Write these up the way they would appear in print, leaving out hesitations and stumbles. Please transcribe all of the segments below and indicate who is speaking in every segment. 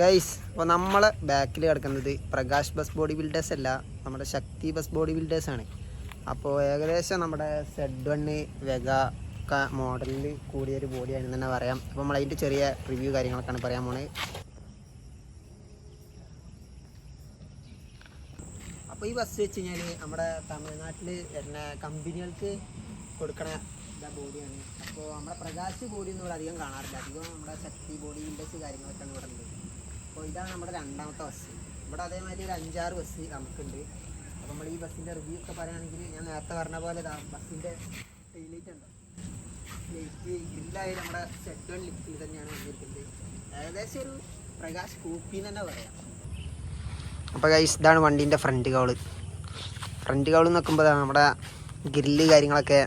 Speaker 1: Guys, അപ്പോൾ നമ്മൾ ബാക്കിൽ കിടക്കുന്നത് പ്രകാശ് ബസ് ബോഡി ബിൽഡേഴ്സ് അല്ല, നമ്മുടെ ശക്തി ബസ് ബോഡി ബിൽഡേഴ്സാണ്. അപ്പോൾ ഏകദേശം നമ്മുടെ Z1 വെഗ മോഡലിൽ കൂടിയൊരു ബോഡിയാണെന്ന് തന്നെ പറയാം. അപ്പോൾ നമ്മളതിൻ്റെ ചെറിയ റിവ്യൂ കാര്യങ്ങളൊക്കെയാണ് പറയാൻ പോണത്. അപ്പോൾ ഈ ബസ് വെച്ച് കഴിഞ്ഞാൽ നമ്മുടെ തമിഴ്നാട്ടിൽ വരുന്ന കമ്പനികൾക്ക് കൊടുക്കണ ബോഡിയാണ്. അപ്പോൾ നമ്മുടെ പ്രകാശ് ബോഡി ഒന്നും ഇവിടെ അധികം കാണാറില്ല. അധികം നമ്മുടെ ശക്തി ബോഡി ബിൽഡേഴ്സ് കാര്യങ്ങളൊക്കെയാണ് ഇവിടെ ഉള്ളത്. അപ്പോൾ ഇതാണ് നമ്മുടെ രണ്ടാമത്തെ ബസ്. ഇവിടെ അതേമാതിരി ഒരു 5-6 ബസ് നമുക്കുണ്ട്. അപ്പോൾ നമ്മൾ ഈ ബസ്സിൻ്റെ റിവ്യൂ ഒക്കെ പറയുകയാണെങ്കിൽ ഞാൻ നേരത്തെ പറഞ്ഞ പോലെ ബസ്സിൻ്റെ ടൈലൈറ്റ് ഉണ്ട്, ലൈറ്റ് ഗ്രില്ലായി നമ്മുടെ Z1 ലിഫ്റ്റിൽ തന്നെയാണ് വന്നിരിക്കുന്നത്. ഏകദേശം ഒരു പ്രകാശ് കൂപ്പി എന്ന് തന്നെ പറയാം. അപ്പോൾ ഗൈസ്, ഇതാണ് വണ്ടീൻ്റെ ഫ്രണ്ട് കവൾ നോക്കുമ്പോൾ നമ്മുടെ ഗ്രില്ല് കാര്യങ്ങളൊക്കെ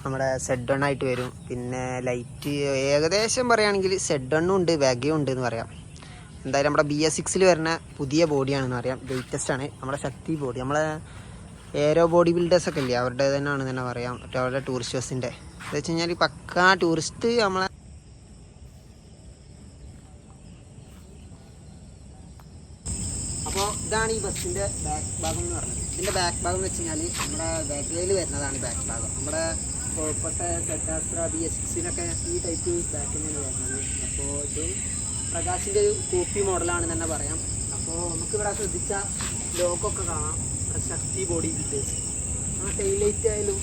Speaker 1: നമ്മുടെ Z1 ആയിട്ട് വരും. പിന്നെ ലൈറ്റ് ഏകദേശം പറയുകയാണെങ്കിൽ Z1 ഉണ്ട്, വെഗയും ഉണ്ട് എന്ന് പറയാം. എന്തായാലും നമ്മുടെ BS6 വരുന്ന പുതിയ ബോഡിയാണെന്ന് പറയാം, ലേറ്റസ്റ്റ് ആണ്. നമ്മുടെ ശക്തി ബോഡി, നമ്മളെ ഏരോ ബോഡി ബിൽഡേഴ്സൊക്കെ ഇല്ലേ, അവരുടെ തന്നെയാണെന്ന് തന്നെ പറയാം. മറ്റേ അവരുടെ ടൂറിസ്റ്റ് ബസ്സിൻ്റെ എന്ന് വെച്ച് കഴിഞ്ഞാൽ പക്കാ ടൂറിസ്റ്റ് നമ്മളെ. അപ്പോൾ ഇതാണ് ഈ ബസ്സിൻ്റെ ബാക്ക് ഭാഗം എന്ന് പറഞ്ഞത്. ഇതിൻ്റെ ബാക്ക് ഭാഗം എന്ന് വെച്ച് കഴിഞ്ഞാൽ നമ്മുടെ വെഗയിൽ വരുന്നതാണ് ബാക്ക് ഭാഗം. നമ്മുടെ കോഴിക്കോട്ടെ സെറ്റാസ്ത്ര BS6 ഈ ടൈപ്പ് ബാക്ക് തന്നെയാണ് വരുന്നത്. അപ്പോൾ ഇത് പ്രകാശിൻ്റെ ഒരു കോപ്പി മോഡലാണെന്ന് തന്നെ പറയാം. അപ്പോൾ നമുക്കിവിടെ ശ്രദ്ധിച്ച ലോഗൊക്കെ കാണാം, ശക്തി ബോഡി ബിൽഡേഴ്സ്. ആ ടൈലൈറ്റ് ആയാലും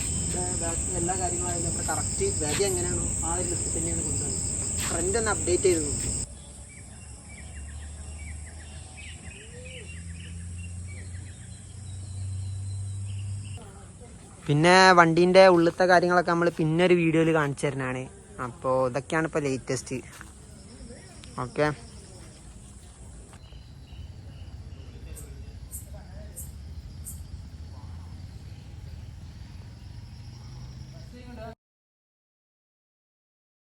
Speaker 1: എല്ലാ കാര്യങ്ങളായാലും നമ്മുടെ കറക്റ്റ് വെഗ എങ്ങനെയാണോ ആ ഒരു ലിസ്റ്റ് തന്നെയാണ് കൊണ്ടുവന്നത്. ഫ്രണ്ട് ഒന്ന് അപ്ഡേറ്റ് ചെയ്ത് നോക്കും. പിന്നെ വണ്ടീൻ്റെ ഉള്ളിലത്തെ കാര്യങ്ങളൊക്കെ നമ്മൾ പിന്നെ ഒരു വീഡിയോയിൽ കാണിച്ചു തരുന്നതാണ്. അപ്പോൾ ഇതൊക്കെയാണ് ഇപ്പോൾ ലേറ്റസ്റ്റ്. ഓക്കെ.